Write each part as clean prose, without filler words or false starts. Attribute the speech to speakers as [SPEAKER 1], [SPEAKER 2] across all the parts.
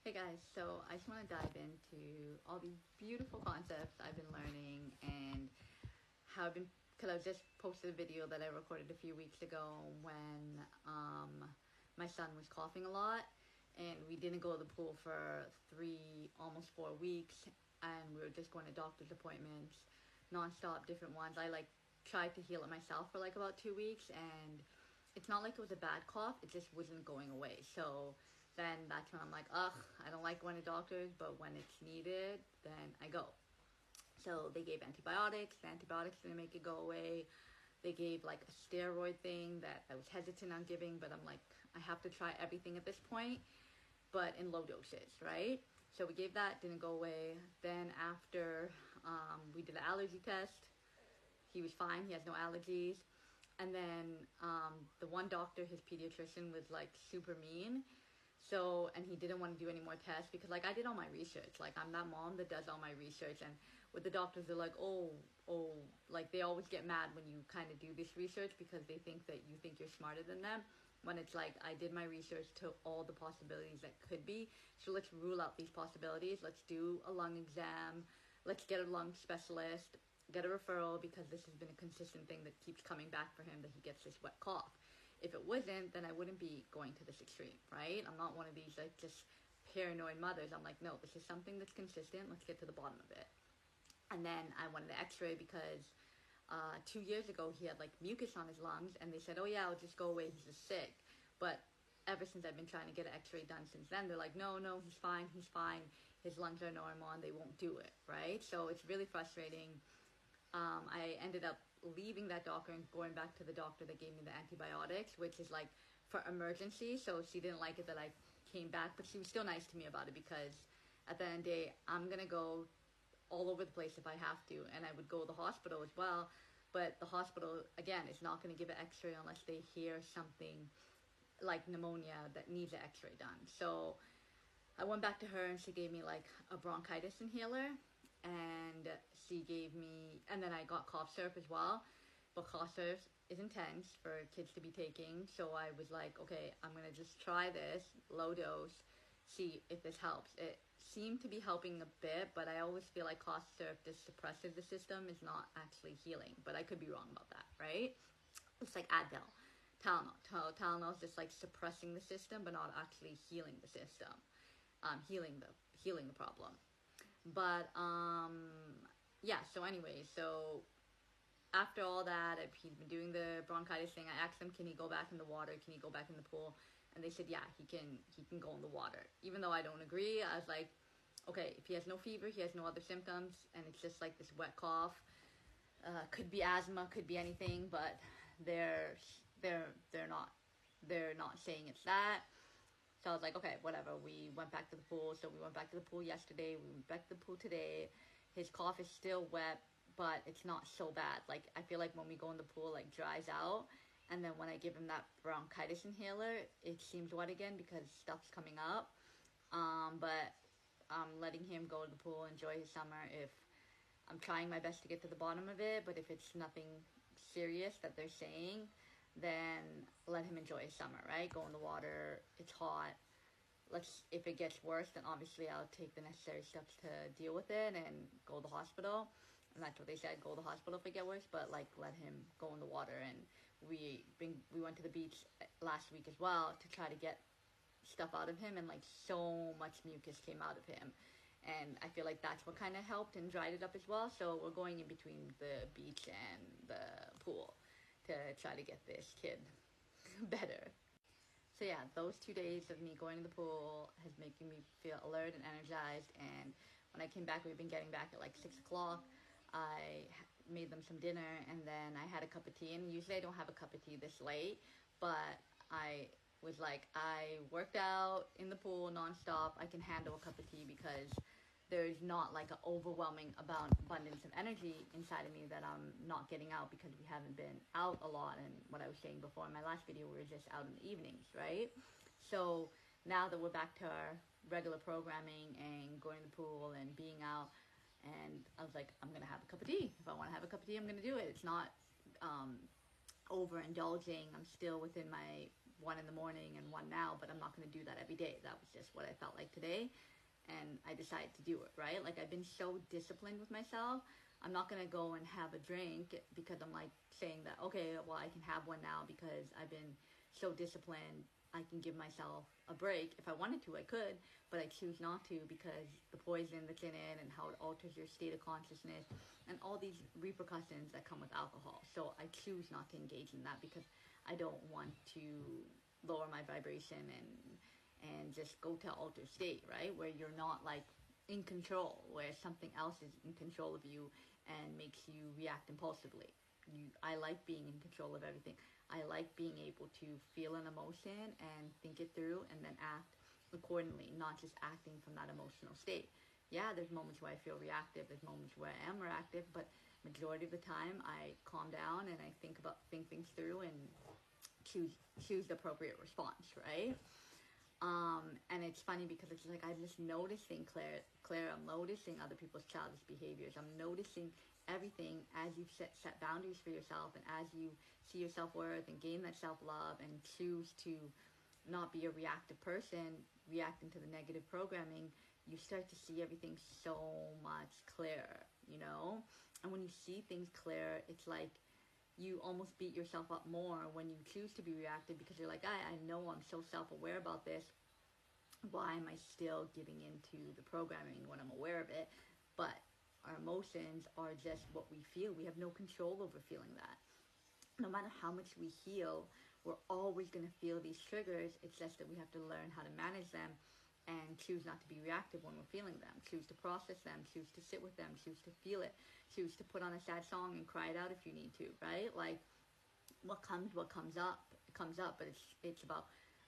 [SPEAKER 1] Hey guys, so I just want to dive into all these beautiful concepts I've been learning and how I've been, because I just posted a video that I recorded a few weeks ago when my son was coughing a lot and we didn't go to the pool for almost 4 weeks, and we were just going to doctor's appointments non-stop, different ones. I tried to heal it myself for about 2 weeks, and it's not like it was a bad cough, it just wasn't going away. So then that's when I'm like, ugh, I don't like going to doctors, but when it's needed, then I go. So they gave antibiotics. The antibiotics didn't make it go away. They gave a steroid thing that I was hesitant on giving, but I'm like, I have to try everything at this point, but in low doses, right? So we gave that, didn't go away. Then after we did an allergy test, he was fine. He has no allergies. And then the one doctor, his pediatrician, was super mean. So, and he didn't want to do any more tests because I did all my research. I'm that mom that does all my research. And with the doctors, they're like, oh, they always get mad when you kind of do this research because they think that you think you're smarter than them. When it's I did my research to all the possibilities that could be. So let's rule out these possibilities. Let's do a lung exam. Let's get a lung specialist, get a referral, because this has been a consistent thing that keeps coming back for him, that he gets this wet cough. If it wasn't, then I wouldn't be going to this extreme, right? I'm not one of these just paranoid mothers. I'm like, no, this is something that's consistent. Let's get to the bottom of it. And then I wanted an x-ray because 2 years ago he had mucus on his lungs, and they said, oh yeah, it'll just go away, he's just sick. But ever since I've been trying to get an x-ray done since then, they're like, no, he's fine, his lungs are normal, and they won't do it, right? So it's really frustrating. I ended up leaving that doctor and going back to the doctor that gave me the antibiotics, which is for emergency. So she didn't like it that I came back, but she was still nice to me about it, because at the end of the day, I'm going to go all over the place if I have to, and I would go to the hospital as well. But the hospital, again, is not going to give an x-ray unless they hear something like pneumonia that needs an x-ray done. So I went back to her and she gave me a bronchitis inhaler, and she gave me, and then I got cough syrup as well. But cough syrup is intense for kids to be taking, so I was like, okay, I'm gonna just try this low dose, see if this helps. It seemed to be helping a bit, but I always feel like cough syrup just suppresses the system, is not actually healing. But I could be wrong about that, right? It's like Advil, Tylenol. Tylenol is just suppressing the system, but not actually healing the system, healing the problem. But yeah, so anyway, so after all that, he's been doing the bronchitis thing. I asked him, can he go back in the water, can he go back in the pool? And they said, yeah, he can go in the water. Even though I don't agree, I was like, okay, if he has no fever, he has no other symptoms, and it's just this wet cough, could be asthma, could be anything, but they're not saying it's that. So I was like, okay, whatever. We went back to the pool. So we went back to the pool yesterday. We went back to the pool today. His cough is still wet, but it's not so bad. I feel like when we go in the pool, it dries out. And then when I give him that bronchitis inhaler, it seems wet again because stuff's coming up. But I'm letting him go to the pool, enjoy his summer. If I'm trying my best to get to the bottom of it, but if it's nothing serious that they're saying, then let him enjoy his summer, right? Go in the water, it's hot. If it gets worse, then obviously I'll take the necessary steps to deal with it and go to the hospital. And that's what they said, go to the hospital if it gets worse, but let him go in the water. And we went to the beach last week as well to try to get stuff out of him, and so much mucus came out of him. And I feel like that's what kind of helped and dried it up as well. So we're going in between the beach and the pool to try to get this kid better. So yeah, those 2 days of me going to the pool has making me feel alert and energized. And when I came back, we've been getting back at 6 o'clock. I made them some dinner, and then I had a cup of tea. And usually I don't have a cup of tea this late, but I was I worked out in the pool nonstop. I can handle a cup of tea because there's not an overwhelming abundance of energy inside of me that I'm not getting out because we haven't been out a lot. And what I was saying before in my last video, we were just out in the evenings, right? So now that we're back to our regular programming and going to the pool and being out, and I was like, I'm gonna have a cup of tea. If I want to have a cup of tea, I'm gonna do it. It's not overindulging. I'm still within my one in the morning and one now, but I'm not going to do that every day. That was just what I felt like today, and I decided to do it, right? Like, I've been so disciplined with myself. I'm not going to go and have a drink because I'm like saying that, okay, well, I can have one now because I've been so disciplined. I can give myself a break. If I wanted to, I could, but I choose not to because the poison that's in it and how it alters your state of consciousness and all these repercussions that come with alcohol. So I choose not to engage in that because I don't want to lower my vibration and just go to altered state, right? Where you're not like in control, where something else is in control of you and makes you react impulsively. I like being in control of everything. I like being able to feel an emotion and think it through and then act accordingly, not just acting from that emotional state. Yeah, there's moments where I feel reactive, there's moments where I am reactive, but majority of the time I calm down and I think things through and choose the appropriate response, right? And it's funny because it's like I'm just noticing Claire, I'm noticing other people's childish behaviors. I'm noticing everything as you set boundaries for yourself and as you see your self-worth and gain that self-love and choose to not be a reactive person, reacting to the negative programming, you start to see everything so much clearer, you know? And when you see things clear, it's like you almost beat yourself up more when you choose to be reactive because you're like, I know I'm so self-aware about this. Why am I still giving into the programming when I'm aware of it? But our emotions are just what we feel. We have no control over feeling that. No matter how much we heal, we're always going to feel these triggers. It's just that we have to learn how to manage them and choose not to be reactive when we're feeling them. Choose to process them, choose to sit with them, choose to feel it, choose to put on a sad song and cry it out if you need to, right? Like, what comes up, it comes up, but it's about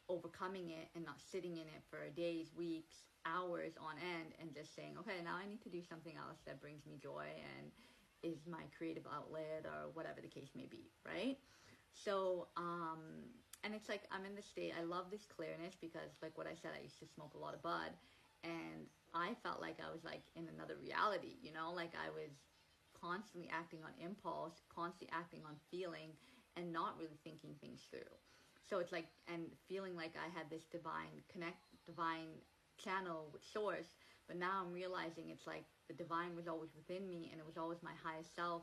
[SPEAKER 1] overcoming it and not sitting in it for days, weeks, hours on end and just saying, okay, now I need to do something else that brings me joy and is my creative outlet or whatever the case may be, right? So, and it's like I'm in this state. I love this clearness because, like what I said, I used to smoke a lot of bud, and I felt like I was like in another reality, you know, like I was constantly acting on impulse, constantly acting on feeling, and not really thinking things through. So it's like, and feeling like I had this divine channel with source, but now I'm realizing it's like the divine was always within me, and it was always my highest self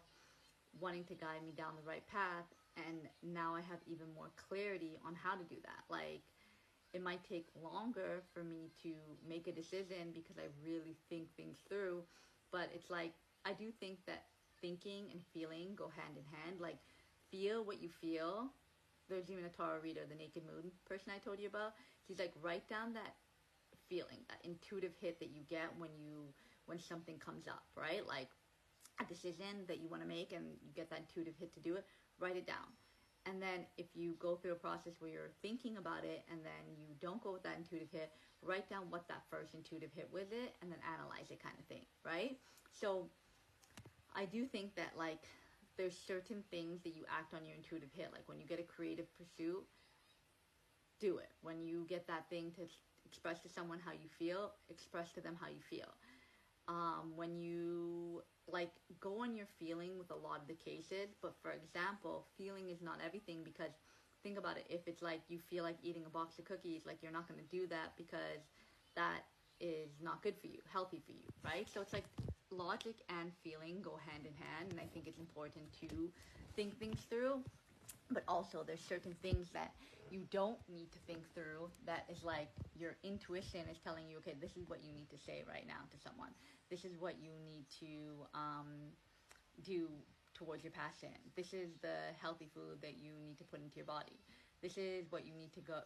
[SPEAKER 1] wanting to guide me down the right path. And now I have even more clarity on how to do that. Like, it might take longer for me to make a decision because I really think things through, but it's like I do think that thinking and feeling go hand in hand. Like, feel what you feel. There's even a tarot reader, the Naked Moon person I told you about. She's like, write down that feeling, that intuitive hit that you get when something comes up, right? Like a decision that you want to make and you get that intuitive hit to do it, write it down. And then if you go through a process where you're thinking about it and then you don't go with that intuitive hit, write down what that first intuitive hit was it and then analyze it, kind of thing, right? So I do think that, like, there's certain things that you act on your intuitive hit. Like, when you get a creative pursuit, do it. When you get that thing to express to someone how you feel, express to them how you feel. When you, like, go on your feeling with a lot of the cases, but for example, feeling is not everything, because think about it. If it's like you feel like eating a box of cookies, like, you're not going to do that because that is not good for you, healthy for you, right? So it's like logic and feeling go hand in hand, and I think it's important to think things through. But also there's certain things that you don't need to think through, that is like your intuition is telling you, okay, this is what you need to say right now to someone. This is what you need to do towards your passion. This is the healthy food that you need to put into your body. This is what you need to go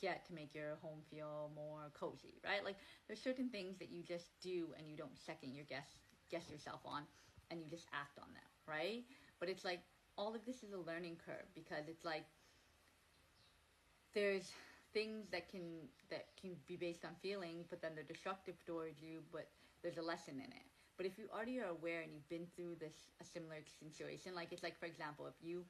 [SPEAKER 1] get to make your home feel more cozy, right? Like, there's certain things that you just do and you don't second guess yourself on, and you just act on them, right? But it's like all of this is a learning curve, because it's like there's things that can be based on feeling, but then they're destructive towards you, but there's a lesson in it. But if you already are aware and you've been through a similar situation, like, it's like, for example, if you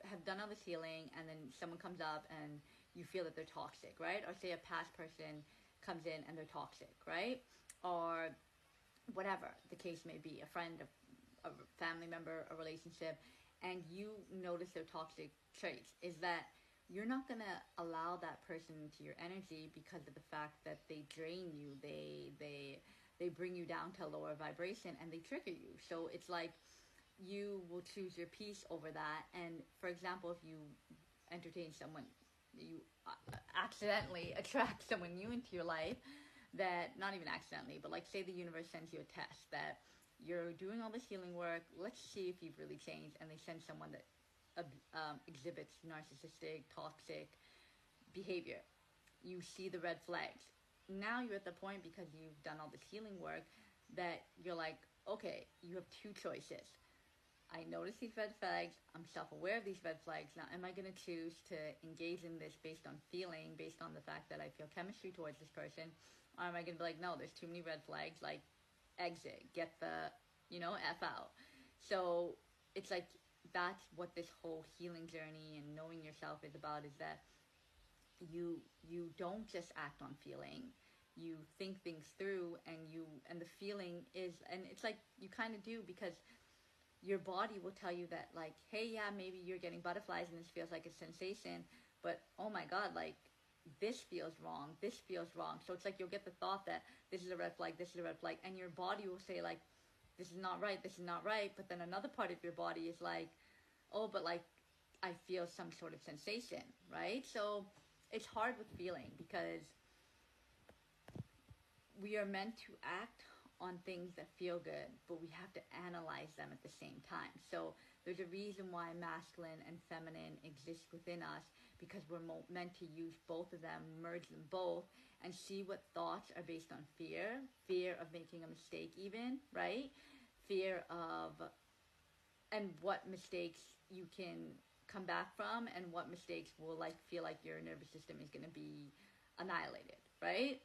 [SPEAKER 1] have done all this healing and then someone comes up and you feel that they're toxic, right? Or say a past person comes in and they're toxic, right? Or whatever the case may be, a friend, a family member, a relationship, and you notice their toxic traits, is that you're not going to allow that person into your energy because of the fact that they drain you, they bring you down to a lower vibration, and they trigger you. So it's like you will choose your peace over that. And for example, if you entertain someone, you accidentally attract someone new into your life, that, not even accidentally, but like say the universe sends you a test that you're doing all this healing work, let's see if you've really changed, and they send someone that exhibits narcissistic, toxic behavior. You see the red flags. Now you're at the point, because you've done all this healing work, that you're like, okay, you have two choices. I notice these red flags. I'm self-aware of these red flags. Now, am I going to choose to engage in this based on feeling, based on the fact that I feel chemistry towards this person? Or am I going to be like, no, there's too many red flags, like, exit, get the, F out. So it's like, that's what this whole healing journey and knowing yourself is about, is that you don't just act on feeling. You think things through, and the feeling is, and it's like you kind of do, because your body will tell you that, like, hey, yeah, maybe you're getting butterflies and this feels like a sensation, but oh my god, like, this feels wrong, this feels wrong. So it's like you'll get the thought that this is a red flag, this is a red flag, and your body will say, like, this is not right, this is not right. But then another part of your body is like, oh, but like, I feel some sort of sensation, right? So it's hard with feeling, because we are meant to act on things that feel good, but we have to analyze them at the same time. So there's a reason why masculine and feminine exist within us, because we're meant to use both of them, merge them both, and see what thoughts are based on fear of making a mistake even, right? Fear of, and what mistakes you can come back from, and what mistakes will, like, feel like your nervous system is going to be annihilated, right?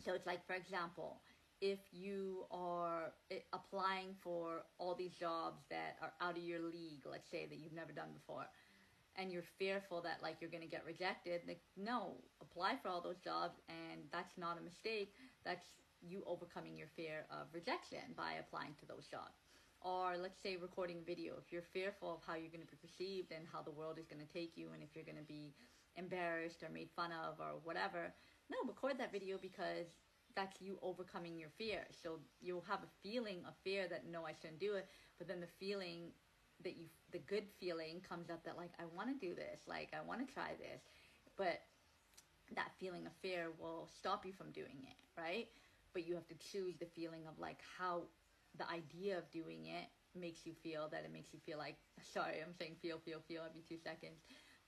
[SPEAKER 1] So it's like, for example, if you are applying for all these jobs that are out of your league, let's say, that you've never done before, and you're fearful that, like, you're going to get rejected, like, no, apply for all those jobs, and that's not a mistake. That's you overcoming your fear of rejection by applying to those jobs. Or let's say recording video. If you're fearful of how you're going to be perceived and how the world is going to take you, and if you're going to be embarrassed or made fun of or whatever, no, record that video, because that's you overcoming your fear. So you'll have a feeling of fear that, no, I shouldn't do it, but then the good feeling comes up that, like, I want to do this, like, I want to try this, but that feeling of fear will stop you from doing it, right? But you have to choose the feeling of, like, how the idea of doing it makes you feel, that it makes you feel like, sorry, I'm saying feel every 2 seconds,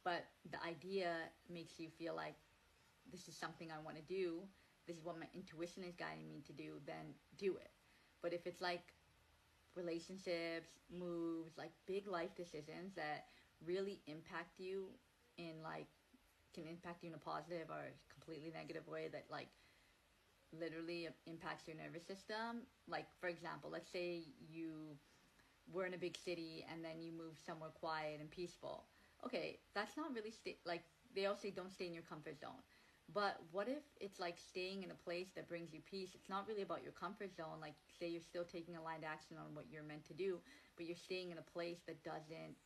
[SPEAKER 1] but the idea makes you feel like, this is something I want to do, this is what my intuition is guiding me to do, then do it. But if it's like relationships, moves, like big life decisions that really impact you in, like, can impact you in a positive or completely negative way, that, like, literally impacts your nervous system. Like, for example, let's say you were in a big city and then you move somewhere quiet and peaceful. Okay, that's not really like, they all say don't stay in your comfort zone. But what if it's like staying in a place that brings you peace? It's not really about your comfort zone. Like, say you're still taking aligned action on what you're meant to do, but you're staying in a place that doesn't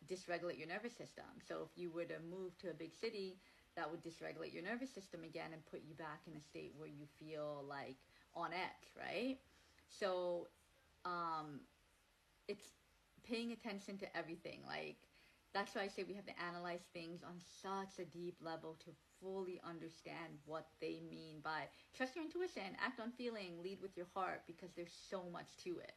[SPEAKER 1] dysregulate your nervous system. So if you were to move to a big city, that would dysregulate your nervous system again and put you back in a state where you feel like on edge, right? So it's paying attention to everything. Like, that's why I say we have to analyze things on such a deep level to fully understand what they mean by trust your intuition, act on feeling, lead with your heart, because there's so much to it.